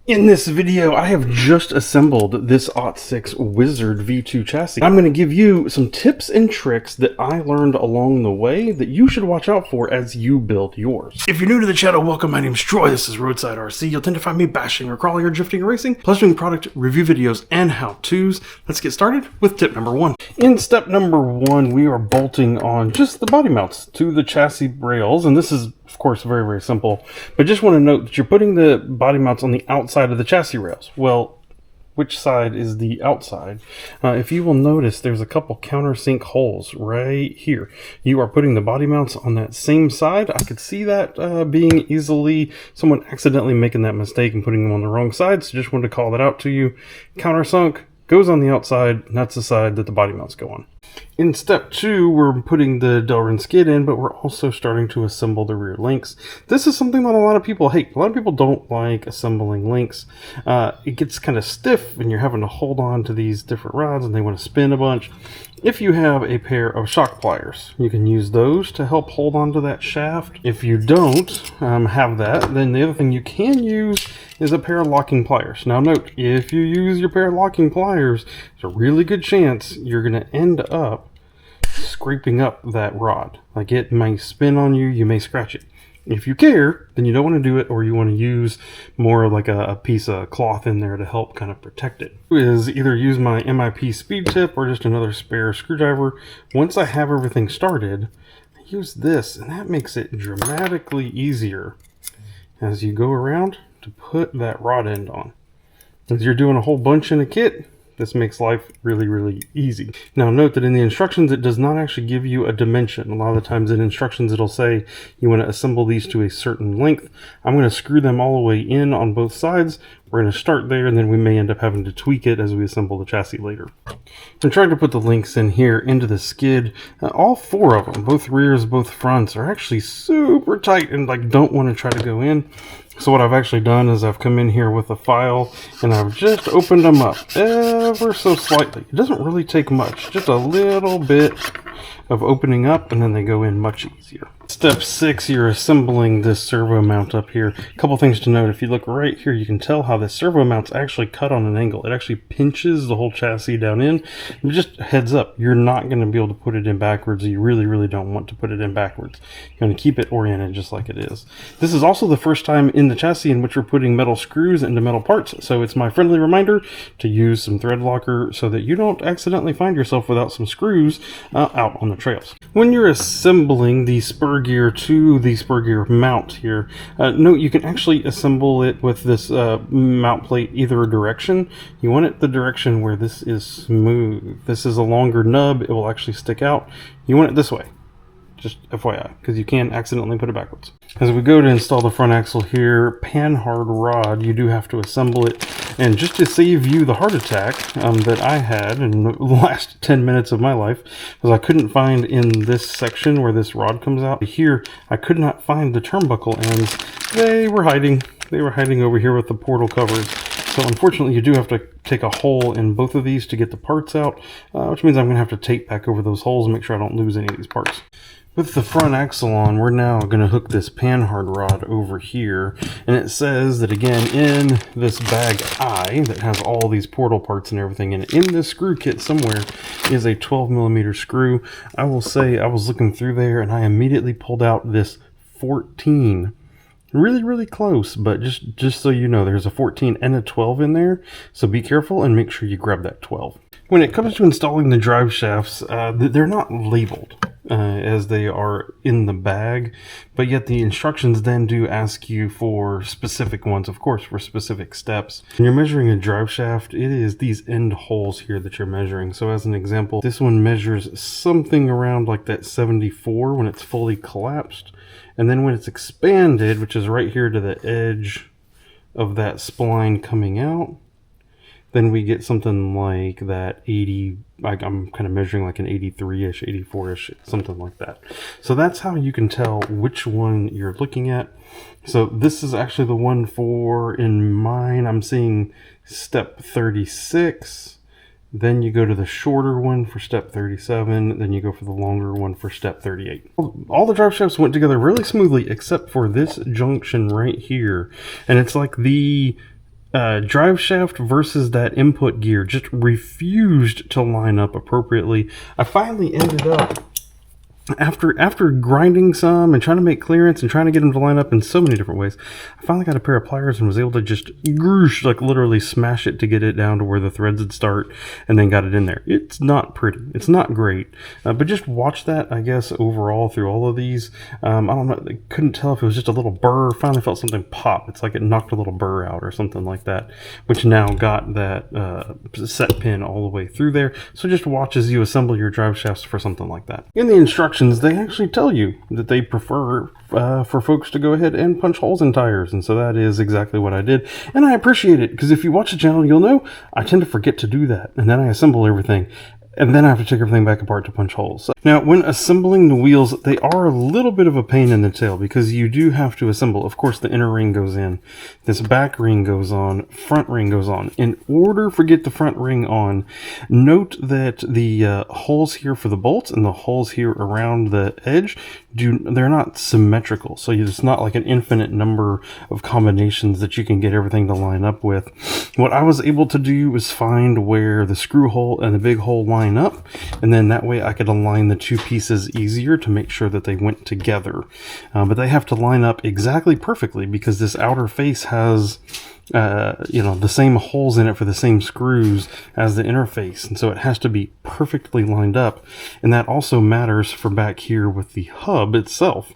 In this video, I have just assembled this Ottsix Wizard V2 chassis. I'm going to give you some tips and tricks that I learned along the way that you should watch out for as you build yours. If you're new to the channel, welcome. My name's Troy. This is RoadsideRC. You'll tend to find me bashing or crawling or drifting or racing, plus doing product review videos and how-tos. Let's get started with tip number one. In step number one, we are bolting on just the body mounts to the chassis rails, and this is of course very, very simple, but just want to note that you're putting the body mounts on the outside of the chassis rails. Well, which side is the outside? If you will notice, there's a couple countersink holes right here. You are putting the body mounts on that same side. I could see that being easily someone accidentally making that mistake and putting them on the wrong side, so just wanted to call that out to you. Countersunk goes on the outside, and that's the side that the body mounts go on. In step two, we're putting the Delrin skid in, but we're also starting to assemble the rear links. This is something that a lot of people hate. A lot of people don't like assembling links. It gets kind of stiff and you're having to hold on to these different rods and they want to spin a bunch. If you have a pair of shock pliers, you can use those to help hold on to that shaft. If you don't have that, then the other thing you can use is a pair of locking pliers. Now note, if you use your pair of locking pliers, there's a really good chance you're going to end up scraping up that rod. Like, it may spin on you, you may scratch it. If you care, then you don't want to do it, or you want to use more like a piece of cloth in there to help kind of protect it. Is either use my MIP speed tip or just another spare screwdriver. Once I have everything started, I use this, and that makes it dramatically easier as you go around to put that rod end on. As you're doing a whole bunch in a kit, this makes life really, really easy. Now note that in the instructions, it does not actually give you a dimension. A lot of the times in instructions, it'll say you want to assemble these to a certain length. I'm going to screw them all the way in on both sides. We're going to start there, and then we may end up having to tweak it as we assemble the chassis later. I'm trying to put the links in here into the skid. All four of them, both rears, both fronts, are actually super tight and like don't want to try to go in. So what I've actually done is I've come in here with a file and I've just opened them up ever so slightly. It doesn't really take much, just a little bit of opening up, and then they go in much easier. Step 6, you're assembling this servo mount up here. A couple things to note. If you look right here, you can tell how the servo mount's actually cut on an angle. It actually pinches the whole chassis down in. And just heads up, you're not going to be able to put it in backwards. You really, really don't want to put it in backwards. You're going to keep it oriented just like it is. This is also the first time in the chassis in which we're putting metal screws into metal parts. So it's my friendly reminder to use some thread locker so that you don't accidentally find yourself without some screws out on the trails. When you're assembling the spur gear to the spur gear mount here, note you can actually assemble it with this mount plate either direction. You want it the direction where this is smooth. This is a longer nub, it will actually stick out. You want it this way, just FYI, because you can accidentally put it backwards. As we go to install the front axle here, pan-hard rod, you do have to assemble it. And just to save you the heart attack that I had in the last 10 minutes of my life, because I couldn't find in this section where this rod comes out here, I could not find the turnbuckle ends. They were hiding. They were hiding over here with the portal covers. So unfortunately, you do have to take a hole in both of these to get the parts out, which means I'm going to have to tape back over those holes and make sure I don't lose any of these parts. With the front axle on, we're now going to hook this pan-hard rod over here, and it says that again in this bag I that has all these portal parts and everything, and in this screw kit somewhere is a 12mm screw. I will say I was looking through there and I immediately pulled out this 14. Really, really close, but just so you know, there's a 14 and a 12 in there, so be careful and make sure you grab that 12. When it comes to installing the drive shafts, they're not labeled as they are in the bag, but yet the instructions then do ask you for specific ones, of course, for specific steps. When you're measuring a drive shaft, it is these end holes here that you're measuring. So as an example, this one measures something around like that 74 when it's fully collapsed. And then when it's expanded, which is right here to the edge of that spline coming out, then we get something like that 80, like I'm kind of measuring like an 83-ish, 84-ish, something like that. So that's how you can tell which one you're looking at. So this is actually the one for, in mine, I'm seeing step 36. Then you go to the shorter one for step 37. Then you go for the longer one for step 38. All the drive shafts went together really smoothly except for this junction right here. And it's like the drive shaft versus that input gear just refused to line up appropriately. I finally ended up, after grinding some and trying to make clearance and trying to get them to line up in so many different ways, I finally got a pair of pliers and was able to just groosh, like literally smash it to get it down to where the threads would start, and then got it in there. It's not pretty, it's not great, but just watch that, I guess, overall through all of these. I don't know, I couldn't tell if it was just a little burr. Finally felt something pop. It's like it knocked a little burr out or something like that, which now got that set pin all the way through there. So just watch as you assemble your drive shafts for something like that. In the instructions, they actually tell you that they prefer for folks to go ahead and punch holes in tires, and so that is exactly what I did, and I appreciate it, because if you watch the channel, you'll know I tend to forget to do that, and then I assemble everything, and then I have to take everything back apart to punch holes. Now, when assembling the wheels, they are a little bit of a pain in the tail, because you do have to assemble. Of course, the inner ring goes in, this back ring goes on, front ring goes on. In order to get the front ring on, note that the holes here for the bolts and the holes here around the edge, they're not symmetrical. So it's not like an infinite number of combinations that you can get everything to line up with. What I was able to do was find where the screw hole and the big hole line up, and then that way I could align the two pieces easier to make sure that they went together. But they have to line up exactly perfectly, because this outer face has the same holes in it for the same screws as the interface, and so it has to be perfectly lined up, and that also matters for back here with the hub itself.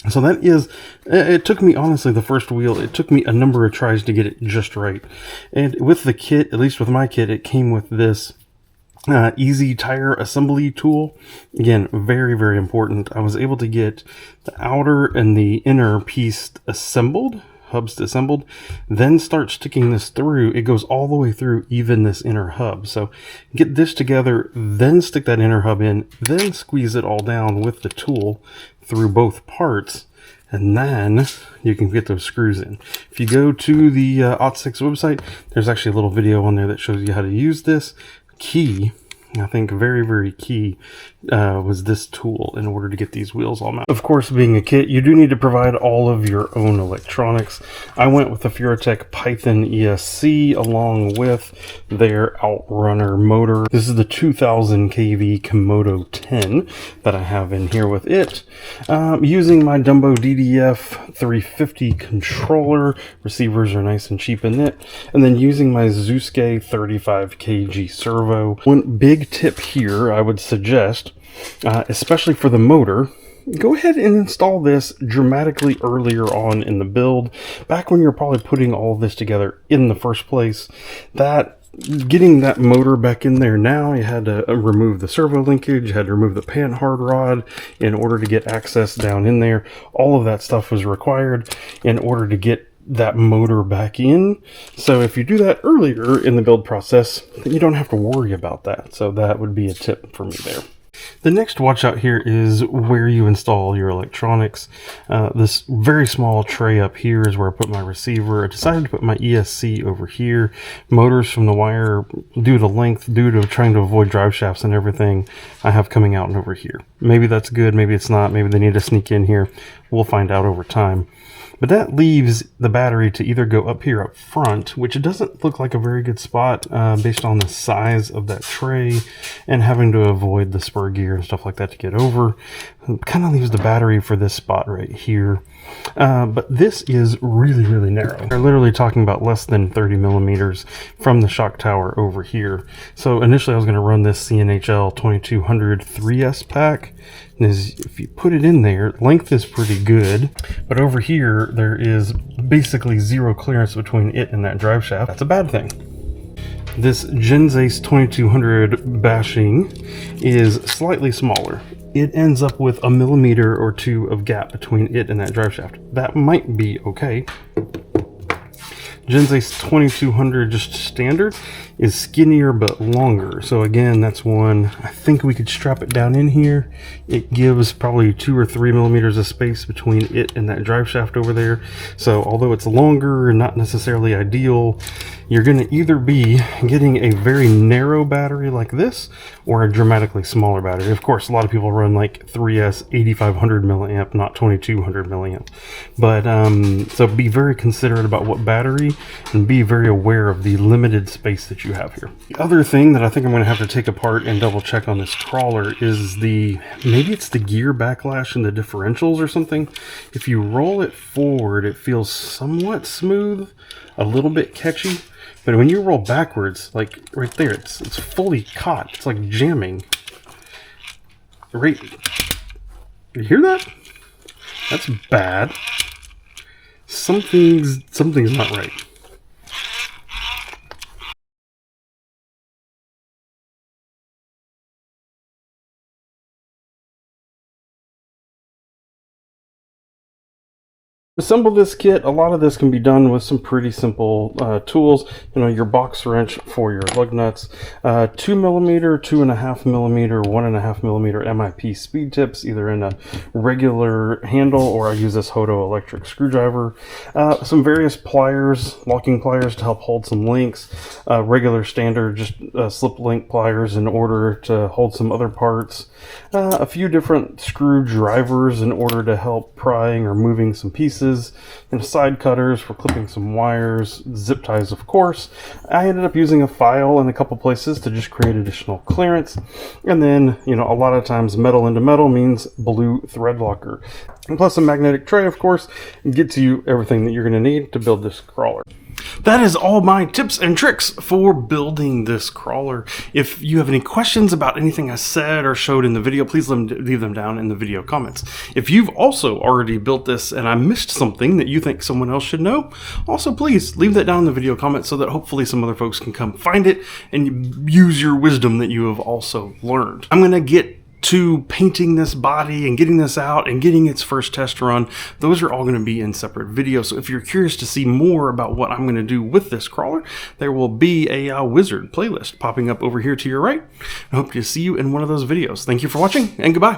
So that is, it took me, honestly, the first wheel, it took me a number of tries to get it just right. And with the kit, at least with my kit, it came with this easy tire assembly tool. Again, very, very important. I was able to get the outer and the inner piece assembled, hubs assembled, then start sticking this through. It goes all the way through even this inner hub. So get this together, then stick that inner hub in, then squeeze it all down with the tool through both parts, and then you can get those screws in. If you go to the Ottsix website, there's actually a little video on there that shows you how to use this. Key, I think very, very key, was this tool in order to get these wheels all mounted. Of course, being a kit, you do need to provide all of your own electronics. I went with the Furatech Python ESC along with their Outrunner motor. This is the 2000 kV Komodo 10 that I have in here with it. Using my Dumbo DDF 350 controller. Receivers are nice and cheap in it. And then using my Zuske 35 kg servo. One big tip here I would suggest, especially for the motor, go ahead and install this dramatically earlier on in the build, back when you're probably putting all of this together in the first place. Getting that motor back in there now, you had to remove the servo linkage, you had to remove the pan hard rod in order to get access down in there. All of that stuff was required in order to get that motor back in. So if you do that earlier in the build process, then you don't have to worry about that. So that would be a tip for me there. The next watch out here is where you install your electronics. This very small tray up here is where I put my receiver. I decided to put my ESC over here. Motors from the wire, due to length, due to trying to avoid drive shafts and everything, I have coming out and over here. Maybe that's good, maybe it's not, maybe they need to sneak in here. We'll find out over time. But that leaves the battery to either go up here up front, which doesn't look like a very good spot based on the size of that tray and having to avoid the spur gear and stuff like that to get over. It kind of leaves the battery for this spot right here. But this is really, really narrow. We're literally talking about less than 30 millimeters from the shock tower over here. So initially I was going to run this CNHL 2200 3S pack. And if you put it in there, length is pretty good, but over here there is basically zero clearance between it and that drive shaft. That's a bad thing. This Genzace 2200 bashing is slightly smaller. It ends up with 1 millimeter or 2 of gap between it and that drive shaft. That might be okay. Genzace 2200 just standard is skinnier but longer. So again, that's one, I think we could strap it down in here. It gives probably 2 or 3 millimeters of space between it and that drive shaft over there. So although it's longer and not necessarily ideal, you're going to either be getting a very narrow battery like this or a dramatically smaller battery. Of course, a lot of people run like 3S 8500 milliamp, not 2200 milliamp. But so be very considerate about what battery and be very aware of the limited space that you have here. The other thing that I think I'm going to have to take apart and double check on this crawler is maybe it's the gear backlash and the differentials or something. If you roll it forward, it feels somewhat smooth, a little bit catchy, but when you roll backwards, like right there, it's fully caught. It's like jamming. Right, you hear that? That's bad. Something's not right. Assemble this kit. A lot of this can be done with some pretty simple tools. You know, your box wrench for your lug nuts, 2mm, 2.5mm, 1.5mm MIP speed tips, either in a regular handle or I use this Hodo electric screwdriver. Some various pliers, locking pliers to help hold some links, regular standard just slip link pliers in order to hold some other parts, a few different screwdrivers in order to help prying or moving some pieces, and side cutters for clipping some wires, zip ties of course. I ended up using a file in a couple places to just create additional clearance, and then, you know, a lot of times metal into metal means blue thread locker, and plus a magnetic tray of course gets you everything that you're going to need to build this crawler. That is all my tips and tricks for building this crawler. If you have any questions about anything I said or showed in the video, please leave them down in the video comments. If you've also already built this and I missed something that you think someone else should know, also please leave that down in the video comments so that hopefully some other folks can come find it and use your wisdom that you have also learned. I'm going to get to painting this body and getting this out and getting its first test run. Those are all going to be in separate videos. So if you're curious to see more about what I'm going to do with this crawler, there will be a Wizard playlist popping up over here to your right. I hope to see you in one of those videos. Thank you for watching and goodbye.